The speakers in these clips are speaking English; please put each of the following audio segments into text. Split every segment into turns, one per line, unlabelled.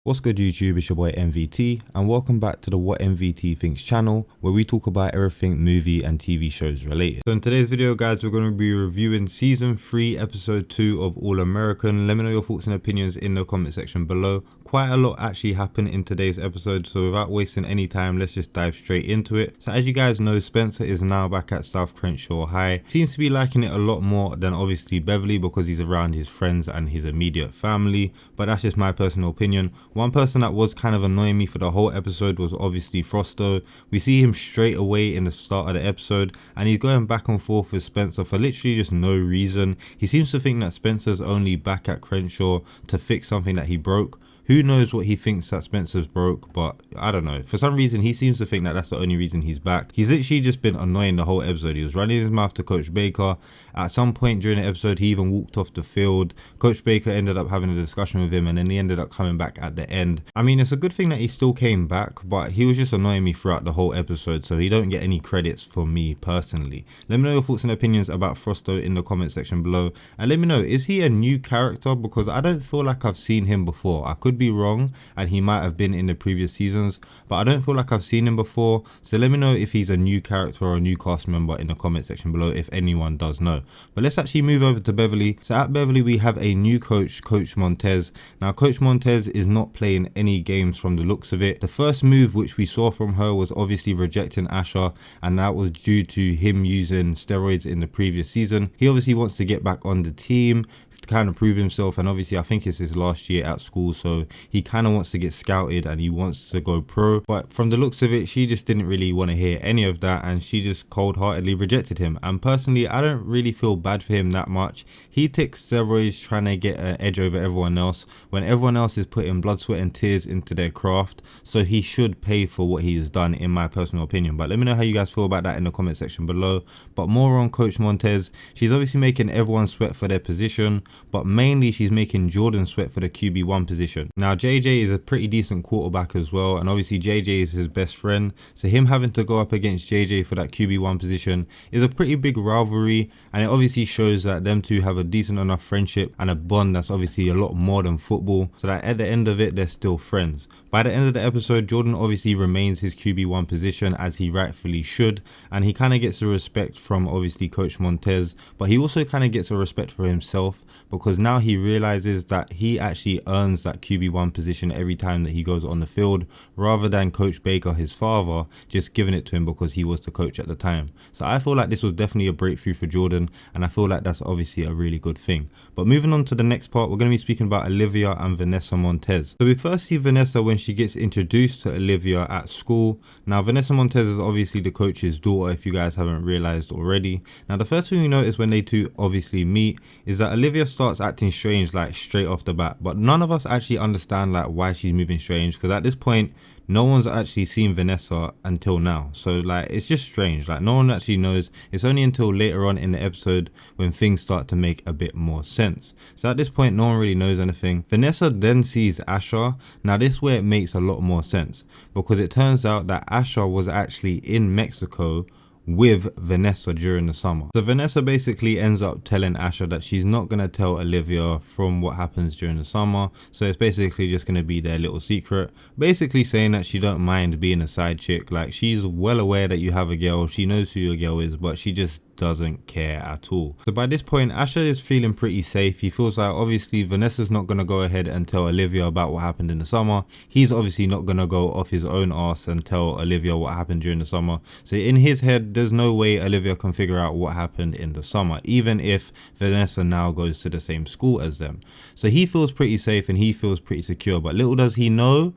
What's good YouTube, it's your boy MVT and welcome back to the What MVT Thinks channel, where we talk about everything movie and TV shows related. So in today's video guys, we're going to be reviewing season 3 episode 2 of All American. Let me know your thoughts and opinions in the comment section below. Quite a lot actually happened in today's episode, so without wasting any time, let's just dive straight into it. So as you guys know, Spencer is now back at South Crenshaw High. Seems to be liking it a lot more than obviously Beverly, because he's around his friends and his immediate family, but that's just my personal opinion. One person that was kind of annoying me for the whole episode was obviously Frosto. We see him straight away in the start of the episode and he's going back and forth with Spencer for literally just no reason. He seems to think that Spencer's only back at Crenshaw to fix something that he broke. Who knows what he thinks that Spencer's broke, but I don't know. For some reason, he seems to think that that's the only reason he's back. He's literally just been annoying the whole episode. He was running his mouth to Coach Baker. At some point during the episode, he even walked off the field. Coach Baker ended up having a discussion with him and then he ended up coming back at the end. I mean, it's a good thing that he still came back, but he was just annoying me throughout the whole episode, so he don't get any credits for me personally. Let me know your thoughts and opinions about Frosto in the comment section below. And let me know, is he a new character? Because I don't feel like I've seen him before. I could be wrong and he might have been in the previous seasons, but I don't feel like I've seen him before. So let me know if he's a new character or a new cast member in the comment section below if anyone does know. But let's actually move over to Beverly. So at Beverly we have a new coach, Coach Montez. Now Coach Montez is not playing any games from the looks of it. The first move which we saw from her was obviously rejecting Asher, and that was due to him using steroids in the previous season. He obviously wants to get back on the team to kind of prove himself, and obviously I think it's his last year at school, so he kind of wants to get scouted and he wants to go pro. But from the looks of it, she just didn't really want to hear any of that and she just cold-heartedly rejected him. And personally, I don't really feel bad for him that much. He takes steroids trying to get an edge over everyone else when everyone else is putting blood, sweat and tears into their craft, so he should pay for what he has done, in my personal opinion. But let me know how you guys feel about that in the comment section below. But more on Coach Montez, she's obviously making everyone sweat for their position, but mainly she's making Jordan sweat for the QB1 position. Now JJ is a pretty decent quarterback as well, and obviously JJ is his best friend, so him having to go up against JJ for that QB1 position is a pretty big rivalry, and it obviously shows that them two have a decent enough friendship and a bond that's obviously a lot more than football, so that at the end of it they're still friends. By the end of the episode, Jordan obviously remains his QB1 position as he rightfully should, and he kind of gets the respect from obviously Coach Montez, but he also kind of gets a respect for himself, because now he realizes that he actually earns that QB1 position every time that he goes on the field, rather than Coach Baker, his father, just giving it to him because he was the coach at the time. So I feel like this was definitely a breakthrough for Jordan, and I feel like that's obviously a really good thing. But moving on to the next part, we're going to be speaking about Olivia and Vanessa Montez. So we first see Vanessa when she gets introduced to Olivia at school. Now Vanessa Montez is obviously the coach's daughter, if you guys haven't realized already. Now the first thing we notice when they two obviously meet is that Olivia starts acting strange like straight off the bat, but none of us actually understand like why she's moving strange, because at this point no one's actually seen Vanessa until now, so like it's just strange, like no one actually knows. It's only until later on in the episode when things start to make a bit more sense. So at this point no one really knows anything. Vanessa then sees Asher. Now this where it makes a lot more sense, because it turns out that Asher was actually in Mexico with Vanessa during the summer. So Vanessa basically ends up telling Asher that she's not going to tell Olivia from what happens during the summer, so it's basically just going to be their little secret, basically saying that she don't mind being a side chick. Like she's well aware that you have a girl, she knows who your girl is, but she just doesn't care at all. So by this point Asher is feeling pretty safe. He feels like obviously Vanessa's not going to go ahead and tell Olivia about what happened in the summer. He's obviously not going to go off his own ass and tell Olivia what happened during the summer. So in his head there's no way Olivia can figure out what happened in the summer, even if Vanessa now goes to the same school as them. So he feels pretty safe and he feels pretty secure, but little does he know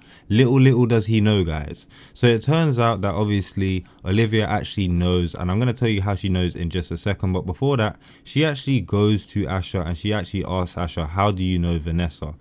guys. So it turns out that obviously Olivia actually knows, and I'm going to tell you how she knows in just a second, but before that she actually goes to Asher and she actually asks Asher, how do you know Vanessa?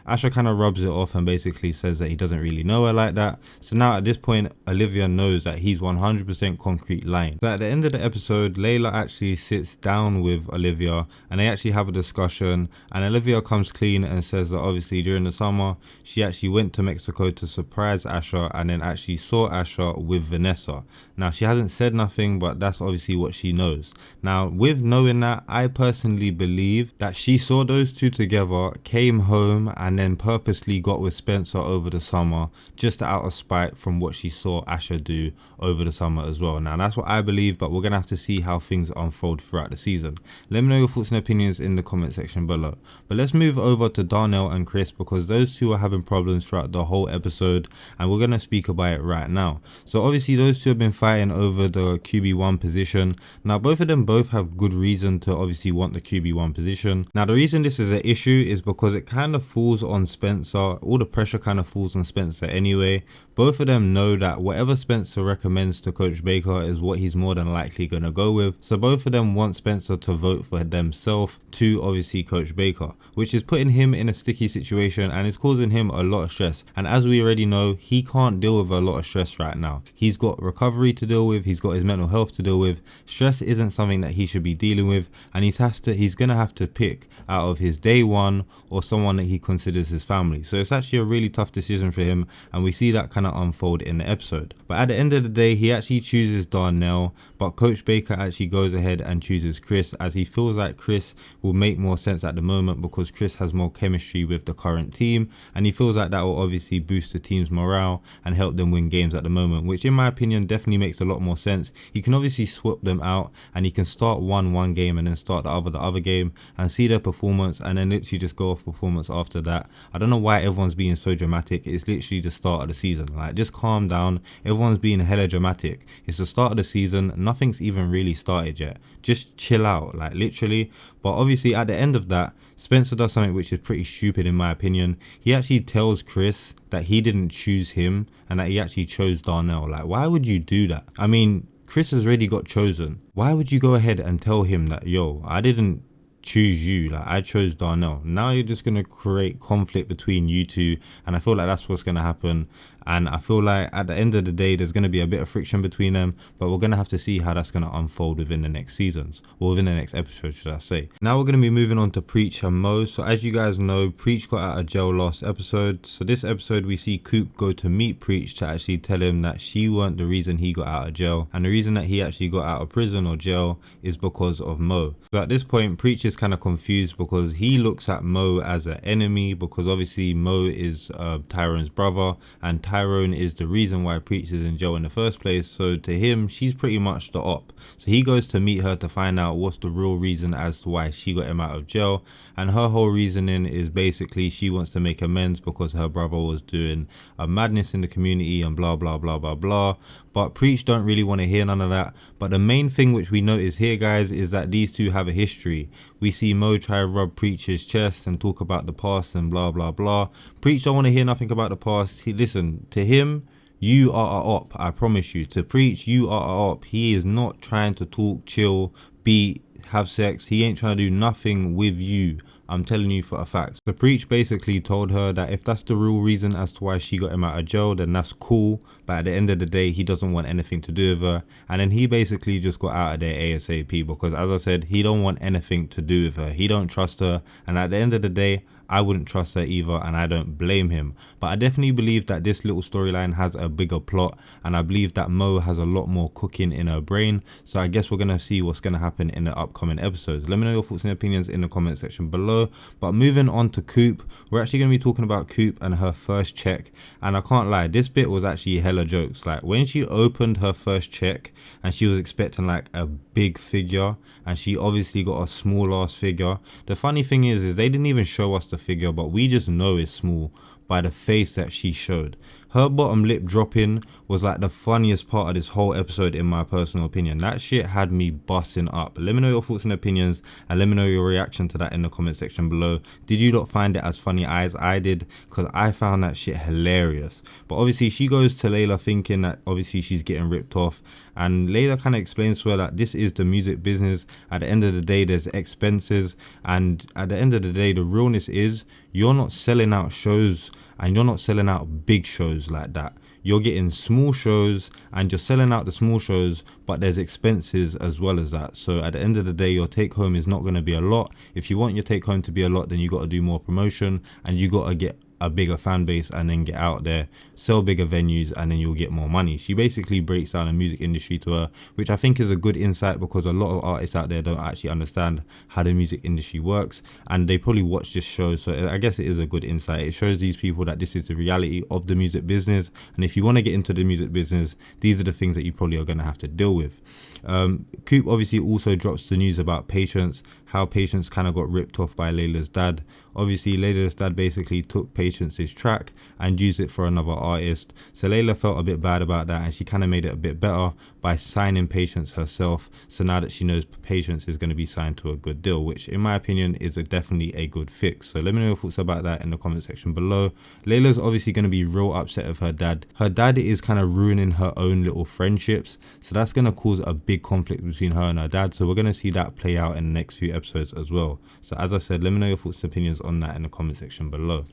Asher kind of rubs it off and basically says that he doesn't really know her like that. So now at this point Olivia knows that he's 100% concrete lying. So at the end of the episode, Layla actually sits down with Olivia and they actually have a discussion, and Olivia comes clean and says that obviously during the summer she actually went to Mexico to surprise Asher and then actually saw Asher with Vanessa. Now, she hasn't said nothing, but that's obviously what she knows. Now, with knowing that, I personally believe that she saw those two together, came home, and then purposely got with Spencer over the summer, just out of spite from what she saw Asher do over the summer as well. Now, that's what I believe, but we're going to have to see how things unfold throughout the season. Let me know your thoughts and opinions in the comment section below. But let's move over to Darnell and Chris, because those two are having problems throughout the whole episode, and we're going to speak about it right now. So obviously those two have been fighting over the QB1 position. Now, both of them have good reason to obviously want the QB1 position. Now, the reason this is an issue is because it kind of falls on Spencer. All the pressure kind of falls on Spencer anyway. Both of them know that whatever Spencer recommends to Coach Baker is what he's more than likely going to go with. So both of them want Spencer to vote for themselves to obviously Coach Baker, which is putting him in a sticky situation and is causing him a lot of stress. And as we already know, he can't deal with a lot of stress right now. He's got recovery to deal with. He's got his mental health to deal with. Stress isn't something that he should be dealing with, and he's going to have to pick out of his day one or someone that he considers his family. So it's actually a really tough decision for him, and we see that kind of unfold in the episode. But at the end of the day, he actually chooses Darnell, but Coach Baker actually goes ahead and chooses Chris, as he feels like Chris will make more sense at the moment because Chris has more chemistry with the current team, and he feels like that will obviously boost the team's morale and help them win games at the moment, which in my opinion definitely makes a lot more sense. He can obviously swap them out, and he can start one game and then start the other game and see their performance, and then literally just go off performance after that. I don't know why everyone's being so dramatic. It's literally the start of the season. Like, just calm down. Everyone's being hella dramatic. It's the start of the season. Nothing's even really started yet. Just chill out, like literally. But obviously at the end of that, Spencer does something which is pretty stupid in my opinion. He actually tells Chris that he didn't choose him and that he actually chose Darnell. Like, why would you do that? I mean, Chris has already got chosen. Why would you go ahead and tell him that, yo, I didn't choose you, like I chose Darnell? Now you're just going to create conflict between you two, and I feel like that's what's going to happen. And I feel like at the end of the day, there's going to be a bit of friction between them, but we're going to have to see how that's going to unfold within the next seasons, or within the next episode, should I say. Now we're going to be moving on to Preach and Mo. So as you guys know, Preach got out of jail last episode. So this episode, we see Coop go to meet Preach to actually tell him that she weren't the reason he got out of jail. And the reason that he actually got out of prison or jail is because of Mo. So at this point, Preach is kind of confused because he looks at Mo as an enemy, because obviously Mo is Tyrone's brother, and Tyrone is the reason why Preach is in jail in the first place. So to him, she's pretty much the op. So he goes to meet her to find out what's the real reason as to why she got him out of jail. And her whole reasoning is basically she wants to make amends because her brother was doing a madness in the community and blah blah blah blah blah. But Preach don't really want to hear none of that. But the main thing which we notice here, guys, is that these two have a history. We see Mo try to rub Preach's chest and talk about the past and blah blah blah. Preach don't want to hear nothing about the past. Listen, to him, you are a op. I promise you. To Preach, you are a op. He is not trying to talk, chill, beat, have sex. He ain't trying to do nothing with you. I'm telling you for a fact. So Preach basically told her that if that's the real reason as to why she got him out of jail, then that's cool. But at the end of the day, he doesn't want anything to do with her. And then he basically just got out of there ASAP because, as I said, he don't want anything to do with her. He don't trust her. And at the end of the day, I wouldn't trust her either, and I don't blame him. But I definitely believe that this little storyline has a bigger plot, and I believe that Mo has a lot more cooking in her brain. So I guess we're going to see what's going to happen in the upcoming episodes. Let me know your thoughts and opinions in the comment section below. But moving on to Coop, we're actually going to be talking about Coop and her first check. And I can't lie, this bit was actually hella jokes. Like, when she opened her first check and she was expecting like a big figure, and she obviously got a small ass figure. The funny thing is they didn't even show us the figure, but we just know it's small by the face that she showed. Her bottom lip dropping was like the funniest part of this whole episode in my personal opinion. That shit had me busting up. Let me know your thoughts and opinions, and let me know your reaction to that in the comment section below. Did you not find it as funny as I did? Because I found that shit hilarious. But obviously she goes to Layla thinking that obviously she's getting ripped off, and Layla kind of explains to her that this is the music business. At the end of the day, there's expenses, and at the end of the day, the realness is you're not selling out shows, and you're not selling out big shows like that. You're getting small shows and you're selling out the small shows, but there's expenses as well as that. So at the end of the day, your take home is not going to be a lot. If you want your take home to be a lot, then you got to do more promotion, and you got to get a bigger fan base and then get out there, sell bigger venues, and then you'll get more money. She basically breaks down the music industry to her, which I think is a good insight, because a lot of artists out there don't actually understand how the music industry works, and they probably watch this show. So I guess it is a good insight. It shows these people that this is the reality of the music business, and if you want to get into the music business, these are the things that you probably are going to have to deal with. Coop obviously also drops the news about Patience, how Patience kind of got ripped off by Layla's dad. Obviously Layla's dad basically took Patience's track and used it for another artist, so Layla felt a bit bad about that, and she kind of made it a bit better by signing Patience herself. So now that she knows Patience is going to be signed to a good deal, which in my opinion is definitely a good fix. So let me know your thoughts about that in the comment section below. Layla's obviously going to be real upset with her dad. Her dad is kind of ruining her own little friendships, so that's going to cause a big conflict between her and her dad. So we're going to see that play out in the next few episodes as well. So as I said, let me know your thoughts and opinions on that in the comment section below.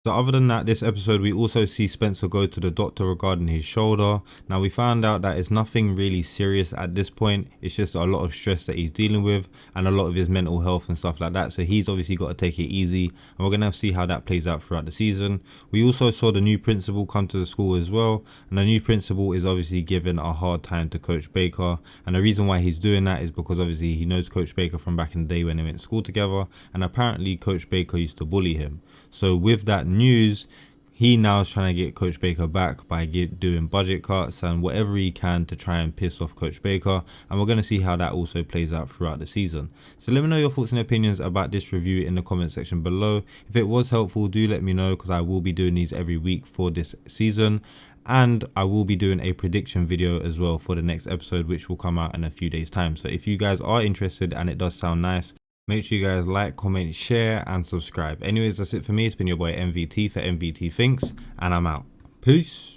So other than that, this episode we also see Spencer go to the doctor regarding his shoulder. Now we found out that it's nothing really serious at this point. It's just a lot of stress that he's dealing with and a lot of his mental health and stuff like that. So he's obviously got to take it easy, and we're going to see how that plays out throughout the season. We also saw the new principal come to the school as well, and the new principal is obviously giving a hard time to Coach Baker, and the reason why he's doing that is because obviously he knows Coach Baker from back in the day when they went to school together, and apparently Coach Baker used to bully him. So with that news, he now is trying to get Coach Baker back by doing budget cuts and whatever he can to try and piss off Coach Baker, and we're going to see how that also plays out throughout the season. So let me know your thoughts and opinions about this review in the comment section below. If it was helpful, do let me know, because I will be doing these every week for this season, and I will be doing a prediction video as well for the next episode, which will come out in a few days time. So if you guys are interested and it does sound nice, make sure you guys like, comment, share, and subscribe. Anyways, that's it for me. It's been your boy MVT for MVT Thinks, and I'm out. Peace.